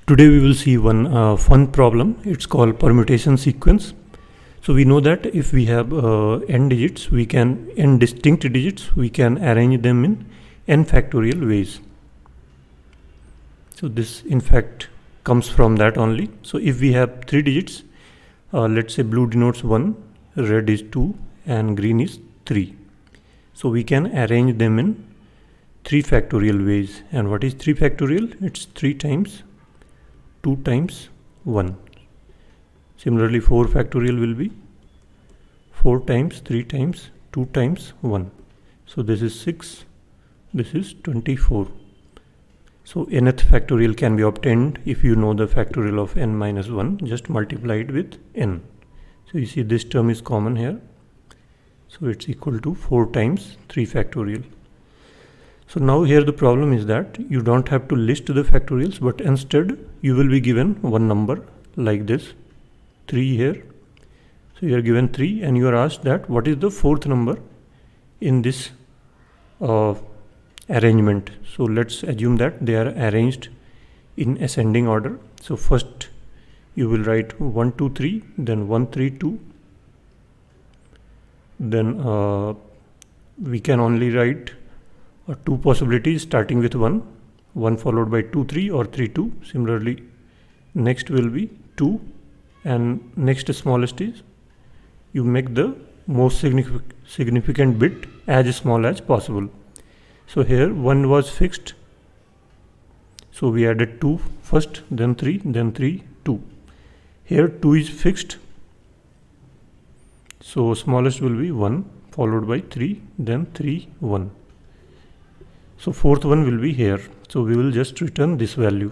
Today we will see one fun problem. It's called permutation sequence. So we know that if we have n digits, n distinct digits, we can arrange them in n factorial ways. So this in fact comes from that only. So if we have 3 digits, let's say blue denotes 1, red is 2 and green is 3. So we can arrange them in 3 factorial ways. And what is 3 factorial? It's 3 times 2 times 1. Similarly 4 factorial will be 4 times 3 times 2 times 1. So this is 6, this is 24. So nth factorial can be obtained if you know the factorial of n minus 1, just multiply it with n. So you see this term is common here. So it's equal to 4 times 3 factorial. So now here the problem is that you don't have to list the factorials, but instead you will be given one number like this, 3 here. So you are given 3 and you are asked that what is the 4th number in this arrangement. So let's assume that they are arranged in ascending order. So first you will write 1 2 3, then 1 3 2. Then we can only write 2 possibilities starting with 1 followed by 2 3 or 3 2. Similarly next will be 2 and next smallest is you make the most significant bit as small as possible. So here 1 was fixed, so we added 2 first, then 3, then 3 2. Here 2 is fixed, so smallest will be 1 followed by 3, then 3 1. So 4th one will be here. So we will just return this value,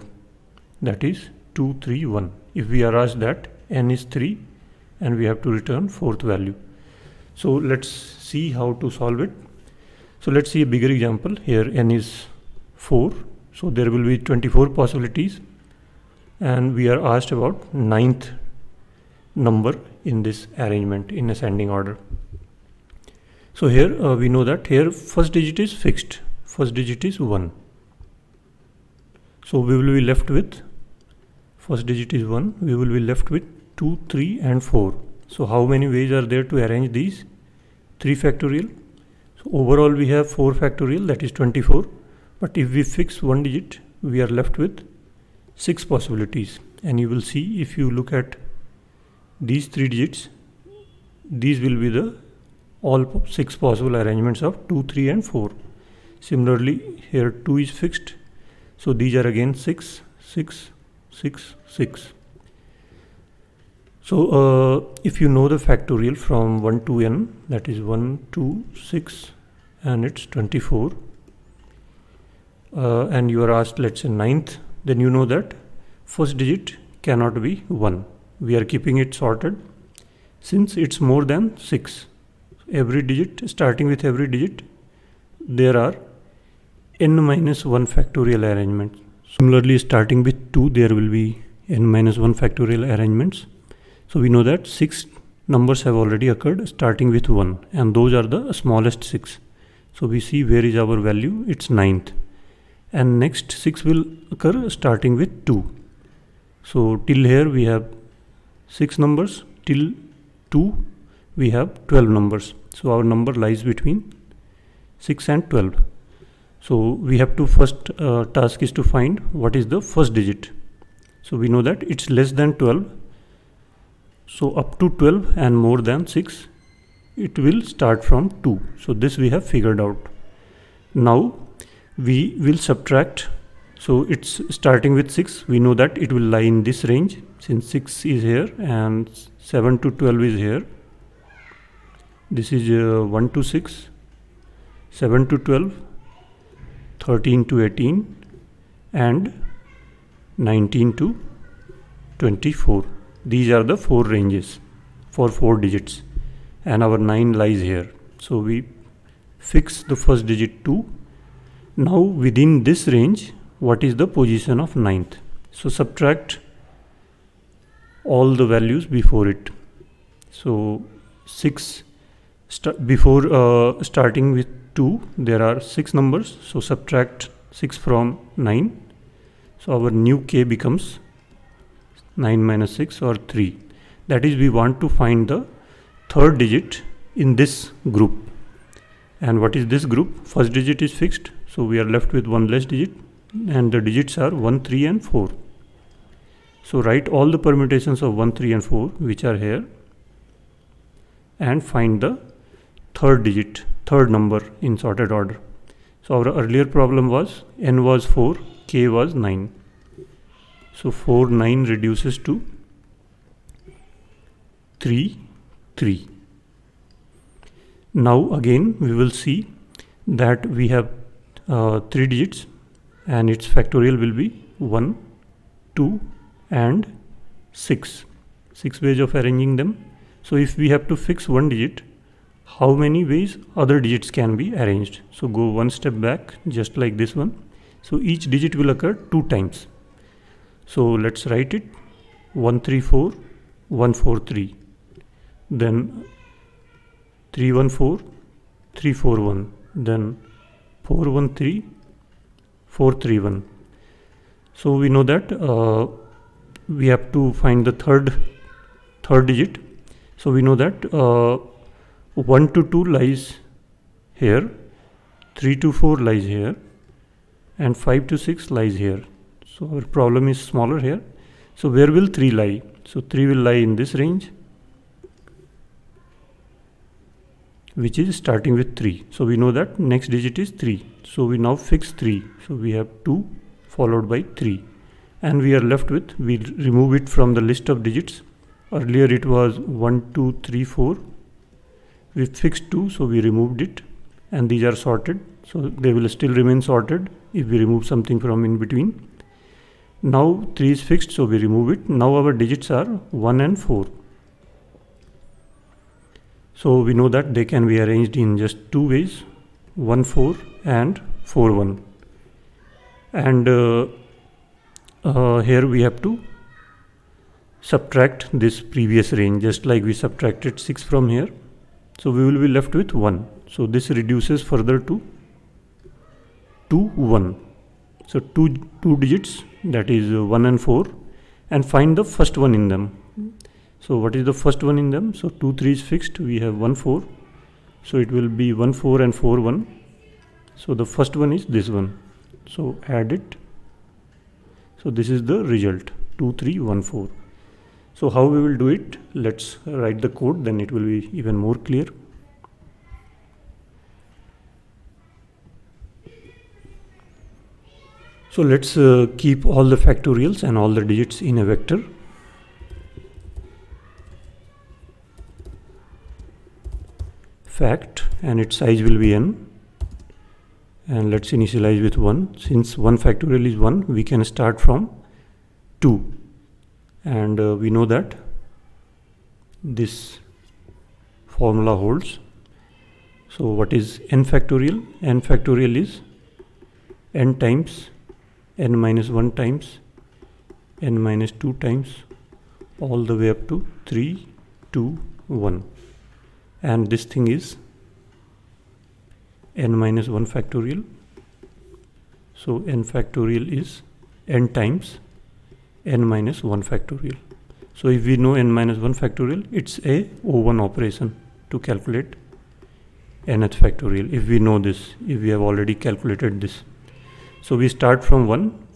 that is 2 3 1. If we are asked that n is 3 and we have to return 4th value. So let's see how to solve it. So let's see a bigger example. Here n is 4, so there will be 24 possibilities and we are asked about 9th number in this arrangement in ascending order. So here we know that here first digit is fixed. First digit is 1. So we will be left with, first digit is 1, we will be left with 2, 3 and 4. So how many ways are there to arrange these 3 factorial? So overall we have 4 factorial, that is 24. But if we fix one digit, we are left with 6 possibilities. And you will see if you look at these 3 digits, these will be the all 6 possible arrangements of 2, 3 and 4. Similarly, here 2 is fixed, so these are again 6, 6, 6, 6. So if you know the factorial from 1 to n, that is 1, 2, 6 and it's 24, and you are asked let's say 9th, then you know that first digit cannot be 1. We are keeping it sorted since it's more than 6. Every digit, starting with every digit, there are n minus 1 factorial arrangements. Similarly, starting with 2, there will be n minus 1 factorial arrangements. So we know that 6 numbers have already occurred starting with 1 and those are the smallest 6. So we see where is our value, it's 9th. And next 6 will occur starting with 2. So till here we have 6 numbers, till 2 we have 12 numbers. So our number lies between 6 and 12. So we have to first task is to find what is the first digit. So we know that it's less than 12. So up to 12 and more than 6, it will start from 2. So this we have figured out. Now we will subtract. So it's starting with 6. We know that it will lie in this range since 6 is here and 7 to 12 is here. This is 1 to 6, 7 to 12, 13 to 18 and 19 to 24. These are the 4 ranges for 4 digits and our 9 lies here. So we fix the first digit 2. Now within this range, what is the position of 9th? So subtract all the values before it. So 6 before starting with 2, there are 6 numbers, so subtract 6 from 9. So our new k becomes 9 minus 6 or 3. That is, we want to find the third digit in this group. And what is this group? First digit is fixed, so we are left with one less digit, and the digits are 1, 3 and 4. So write all the permutations of 1, 3 and 4 which are here and find the third digit, third number in sorted order. So our earlier problem was n was 4, k was 9. So 4, 9 reduces to 3, 3. Now again we will see that we have 3 digits and its factorial will be 1, 2 and 6. 6 ways of arranging them. So if we have to fix one digit, how many ways other digits can be arranged? So go one step back, just like this one. So each digit will occur 2 times. So let's write it: 1, 3, 4, 1, 4, 3. Then 3, 1, 4, 3, 4, 1. Then 4, 1, 3, 4, 3, 1. So we know that we have to find the third digit. So we know that 1 to 2 lies here, 3 to 4 lies here, and 5 to 6 lies here. So our problem is smaller here. So where will 3 lie? So 3 will lie in this range, which is starting with 3. So we know that next digit is 3. So we now fix 3. So we have 2 followed by 3. And we are left with, we remove it from the list of digits. Earlier it was 1, 2, 3, 4. We fixed 2, so we removed it. And these are sorted. So they will still remain sorted if we remove something from in between. Now 3 is fixed, so we remove it. Now our digits are 1 and 4. So we know that they can be arranged in just 2 ways: 1, 4 and 4, 1. And here we have to subtract this previous range, just like we subtracted 6 from here. So we will be left with 1. So this reduces further to 2, 1. So two digits, that is 1 and 4, and find the first one in them. So what is the first one in them? So 2, 3 is fixed. We have 1, 4. So it will be 1, 4 and 4, 1. So the first one is this one. So add it. So this is the result: 2, 3, 1, 4. So how we will do it? Let's write the code, then it will be even more clear. So let's keep all the factorials and all the digits in a vector. Fact, and its size will be n. And let's initialize with 1. Since 1 factorial is 1, we can start from 2. And we know that this formula holds. So what is n factorial? N factorial is n times n minus 1 times n minus 2 times all the way up to 3, 2, 1. And this thing is n minus 1 factorial. So n factorial is n times n minus 1 factorial. So if we know n minus 1 factorial, it's a O1 operation to calculate nth factorial. If we know this, if we have already calculated this. So we start from 1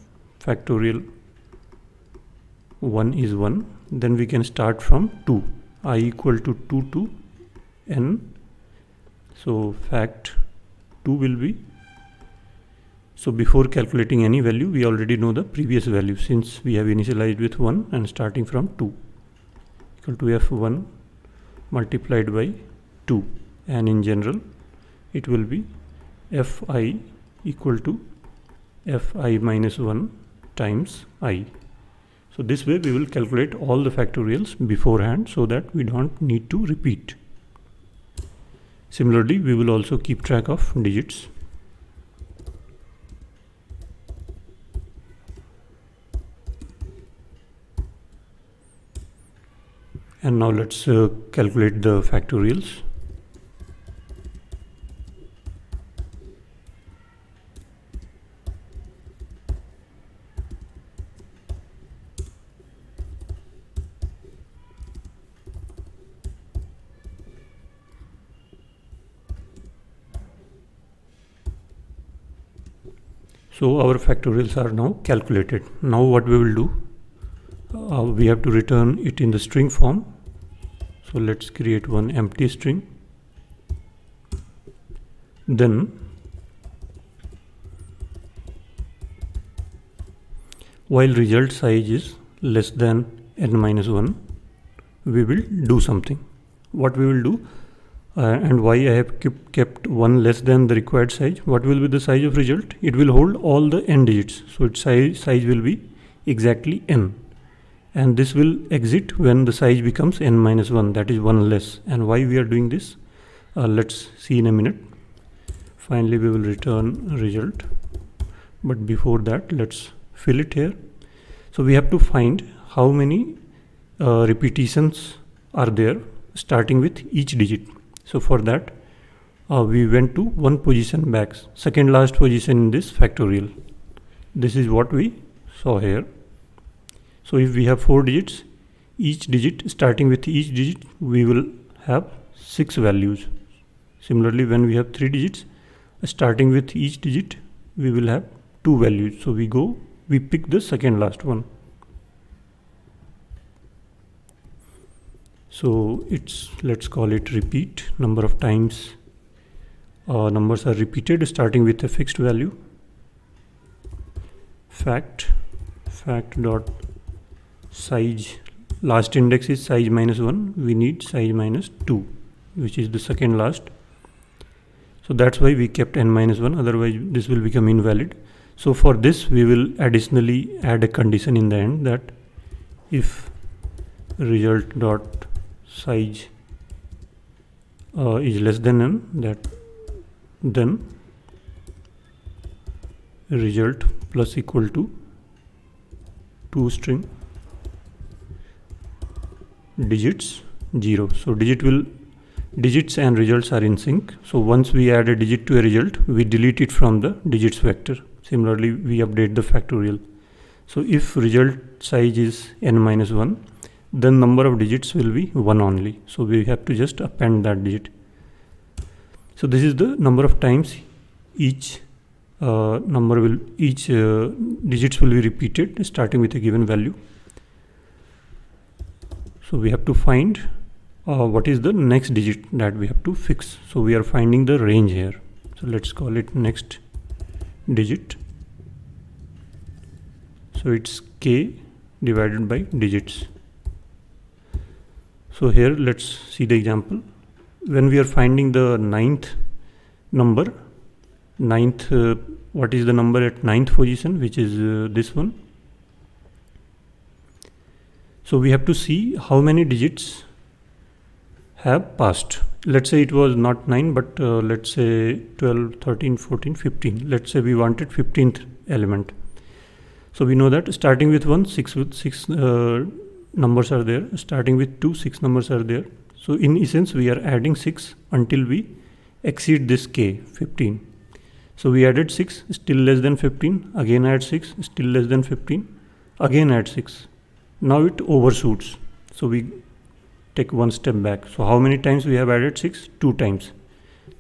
factorial. 1 is 1. Then we can start from 2. I equal to 2 to n. So fact 2 will be, so before calculating any value, we already know the previous value, since we have initialized with 1 and starting from 2, equal to f1 multiplied by 2, and in general it will be fi equal to fi minus 1 times I. So this way we will calculate all the factorials beforehand so that we don't need to repeat. Similarly, we will also keep track of digits. And now let's calculate the factorials. So our factorials are now calculated. Now what we will do, we have to return it in the string form. So let's create one empty string. Then while result size is less than n-1, we will do something. What we will do, and why I have kept 1 less than the required size. What will be the size of result? It will hold all the n digits. So its size will be exactly n. And this will exit when the size becomes n-1, that is 1 less. And why we are doing this? Let's see in a minute. Finally, we will return result. But before that, let's fill it here. So we have to find how many repetitions are there starting with each digit. So for that, we went to one position back, second last position in this factorial. This is what we saw here. So if we have 4 digits, each digit starting with each digit, we will have 6 values. Similarly, when we have 3 digits, starting with each digit, we will have 2 values. So we pick the second last one. So let's call it repeat. Number of times numbers are repeated starting with a fixed value. Fact dot size, last index is size -1. We need size -2, which is the second last. So that's why we kept n-1, otherwise this will become invalid. So for this, we will additionally add a condition in the end that if result dot size is less than n, then result plus equal to toString digits 0. So digits and results are in sync. So once we add a digit to a result, we delete it from the digits vector. Similarly, we update the factorial. So if result size is n-1, then number of digits will be 1 only. So we have to just append that digit. So this is the number of times each digits will be repeated starting with a given value. So we have to find what is the next digit that we have to fix. So we are finding the range here. So let's call it next digit. So it's k divided by digits. So here let's see the example. When we are finding the ninth number, what is the number at 9th position, which is this one. So we have to see how many digits have passed. Let's say it was not 9, but let's say 12, 13, 14, 15. Let's say we wanted 15th element. So we know that starting with 1, 6 numbers are there. Starting with 2, 6 numbers are there. So in essence, we are adding 6 until we exceed this k, 15. So we added 6, still less than 15. Again add 6, still less than 15. Again add 6. Now it overshoots. So we take one step back. So how many times we have added 6? 2 times.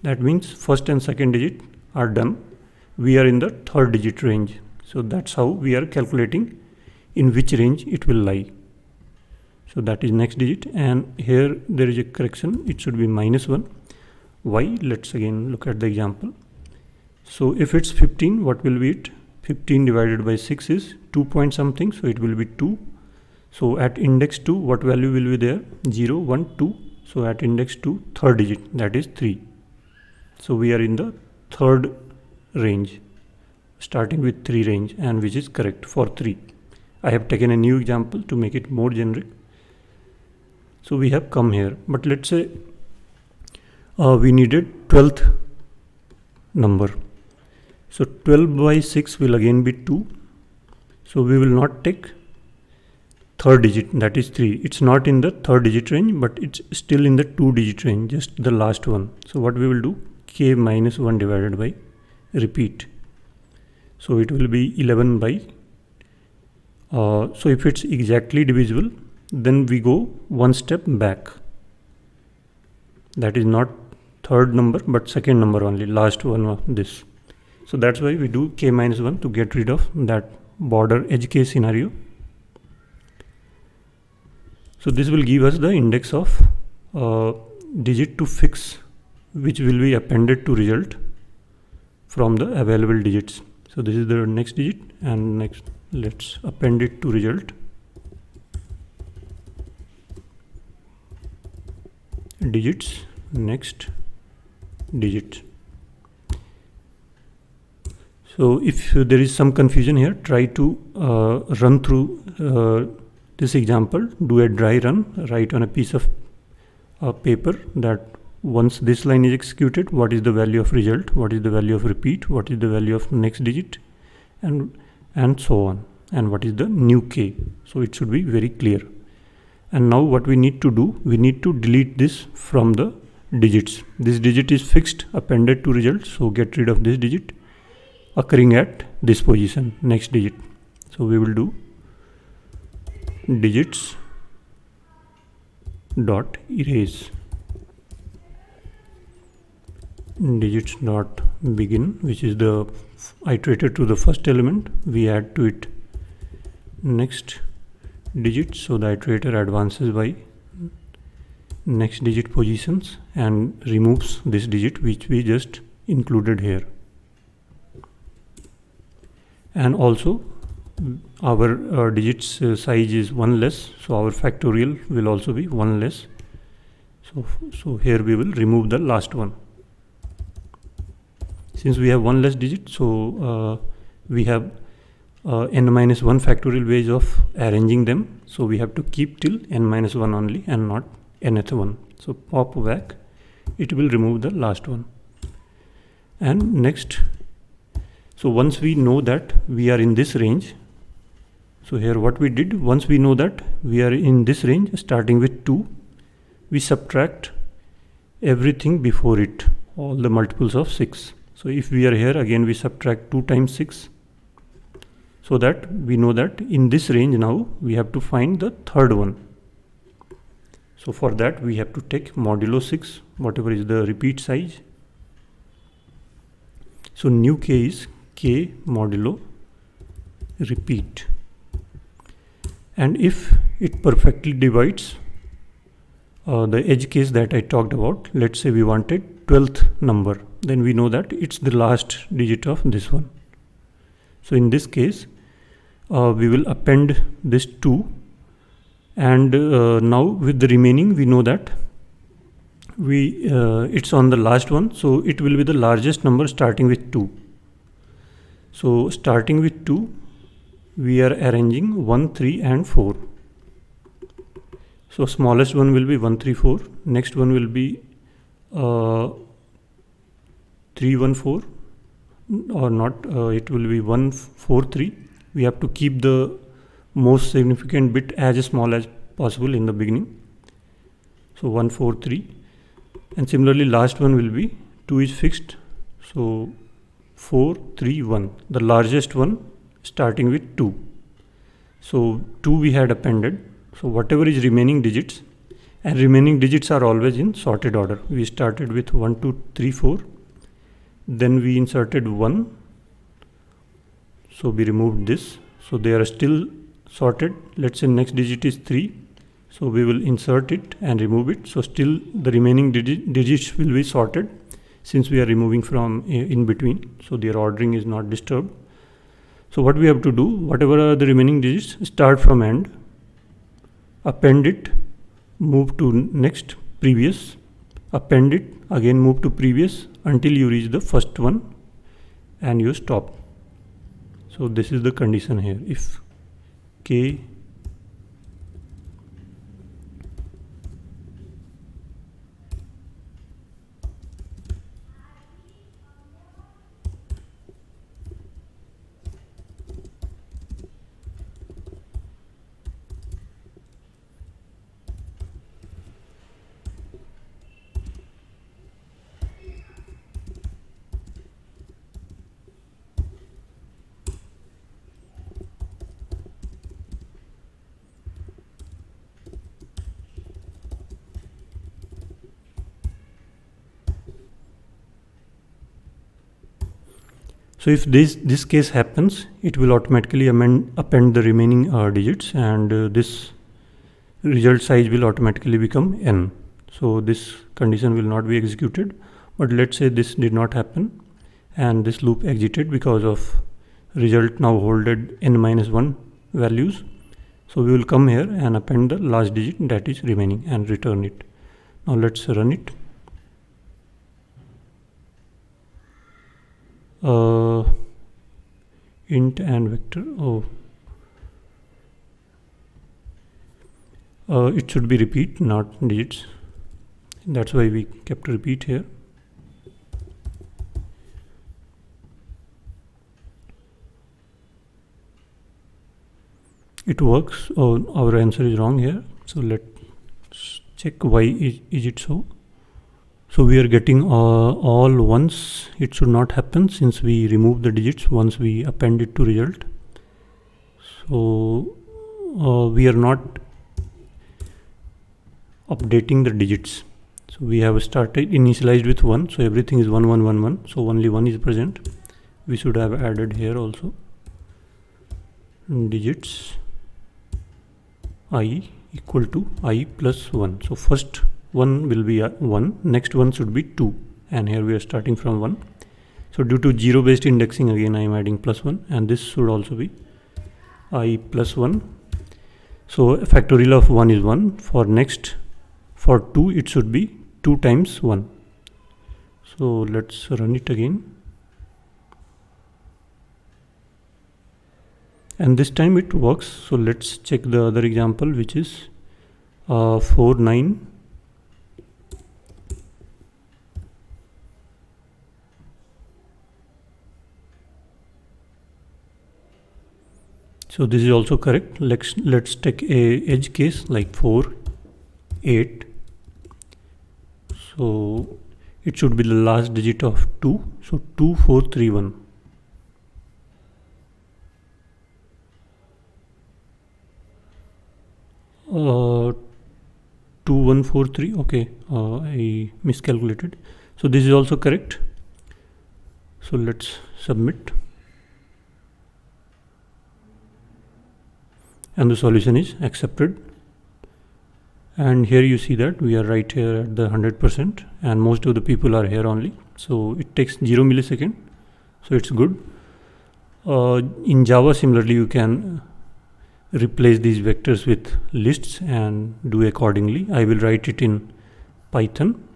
That means first and second digit are done. We are in the third digit range. So that's how we are calculating in which range it will lie. So that is next digit, and here there is a correction. It should be -1. Why? Let's again look at the example. So if it's 15, what will be it? 15 divided by 6 is 2 point something, so it will be 2. So at index 2, what value will be there? 0, 1, 2. So at index 2, third digit, that is 3. So we are in the third range, starting with 3 range, and which is correct for 3. I have taken a new example to make it more generic. So we have come here, but let's say we needed 12th number. So 12 by 6 will again be 2. So we will not take third digit, that is 3. It's not in the third digit range, but it's still in the 2 digit range, just the last one. So what we will do, k minus 1 divided by repeat. So it will be 11 by, so if it's exactly divisible, then we go one step back. That is not third number, but second number only, last one of this. So that's why we do k minus 1 to get rid of that border edge case scenario. So this will give us the index of digit to fix, which will be appended to result from the available digits. So this is the next digit, and next let's append it to result. Digits, next digit. So if there is some confusion here, try to run through this example, do a dry run, write on a piece of paper that once this line is executed, what is the value of result, what is the value of repeat, what is the value of next digit, and so on, and what is the new k. So it should be very clear. And now what we need to do, we need to delete this from the digits. This digit is fixed, appended to result, so get rid of this digit occurring at this position, next digit. So we will do digits dot erase, digits dot begin, which is the iterator to the first element. We add to it next digit, so the iterator advances by next digit positions and removes this digit which we just included here. And also our digits size is 1 less, so our factorial will also be 1 less. So here we will remove the last one. Since we have 1 less digit, so we have n minus 1 factorial ways of arranging them. So we have to keep till n minus 1 only and not nth one. So pop back, it will remove the last one. And next, so once we know that we are in this range, so here what we did, once we know that we are in this range starting with 2, we subtract everything before it, all the multiples of 6. So if we are here, again we subtract 2 times 6, so that we know that in this range now we have to find the third one. So for that we have to take modulo 6, whatever is the repeat size. So new k is k modulo repeat. And if it perfectly divides the edge case that I talked about, let's say we wanted 12th number, then we know that it's the last digit of this one. So in this case, we will append this 2, and now with the remaining we know that it's on the last one, so it will be the largest number starting with 2. So starting with 2, we are arranging 1, 3 and 4. So smallest one will be 1, 3, 4. Next one will be 3, 1, 4, or not, it will be 1, 4, 3. We have to keep the most significant bit as small as possible in the beginning. So 1, 4, 3. And similarly last one will be 2 is fixed. So 4, 3, 1. The largest one starting with 2. So 2 we had appended. So whatever is remaining digits, and remaining digits are always in sorted order. We started with 1, 2, 3, 4. Then we inserted 1. So we removed this. So they are still sorted. Let's say next digit is 3. So we will insert it and remove it. So still the remaining digits will be sorted since we are removing from in between. So their ordering is not disturbed. So what we have to do, whatever are the remaining digits, start from end, append it, move to next, previous, append it, again move to previous until you reach the first one and you stop. So this is the condition here. If k So if this case happens, it will automatically append the remaining digits, and this result size will automatically become n. So this condition will not be executed. But let's say this did not happen and this loop exited because of result now holded n-1 values. So we will come here and append the last digit that is remaining and return it. Now let's run it. Int and vector. It should be repeat, not digits. That's why we kept repeat here. It works. Our answer is wrong here. So let's check why is it so. So we are getting all ones. It should not happen since we remove the digits once we append it to result. So we are not updating the digits. So we have started initialized with 1. So everything is 1 1 1 1. So only 1 is present. We should have added here also digits I equal to I plus 1. So first one will be 1, next one should be 2, and here we are starting from 1. So due to 0 based indexing, again I am adding plus 1, and this should also be I plus 1. So factorial of 1 is 1. For 2 it should be 2 times 1. So let's run it again. And this time it works. So let's check the other example, which is 4 9. So this is also correct. Let's take a edge case like 4 8. So it should be the last digit of 2. So 2 4 3 1. 2143. Okay, I miscalculated. So this is also correct. So let's submit, and the solution is accepted. And here you see that we are right here at the 100%, and most of the people are here only. So it takes 0 millisecond. So it's good. In Java, similarly, you can replace these vectors with lists and do accordingly. I will write it in Python.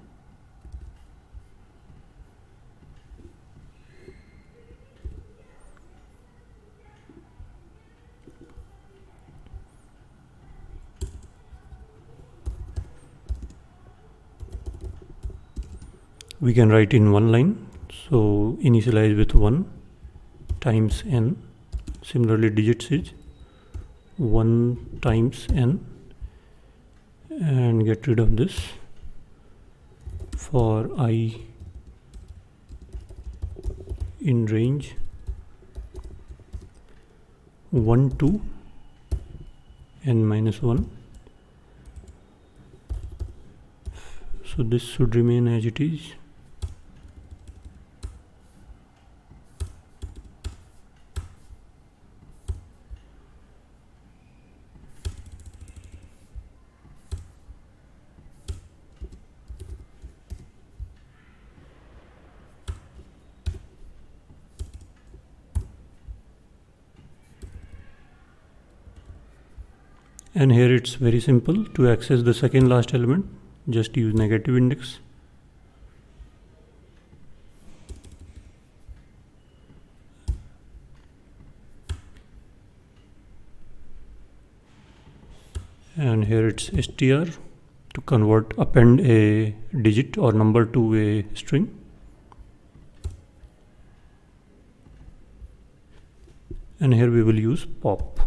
We can write in one line. So initialize with 1 times n. Similarly, digits is 1 times n, and get rid of this for I in range 1 to n minus 1. So this should remain as it is. And here it's very simple. To access the second last element, just use negative index. And here it's str to append a digit or number to a string. And here we will use pop.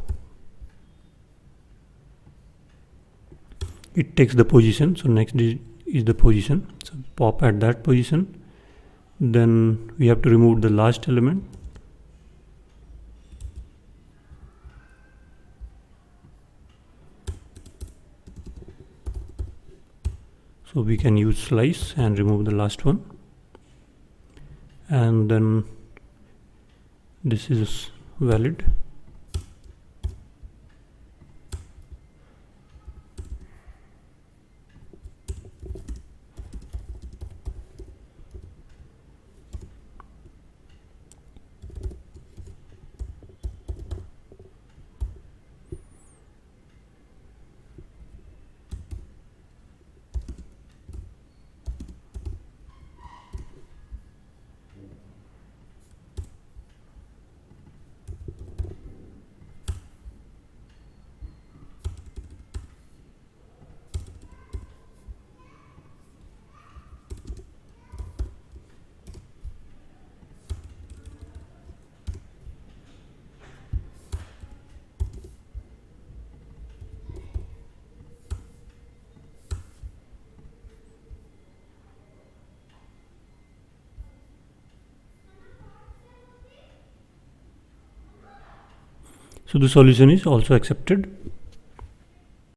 It takes the position, so next is the position, so pop at that position. Then we have to remove the last element. So we can use slice and remove the last one, and then This is valid. So the solution is also accepted.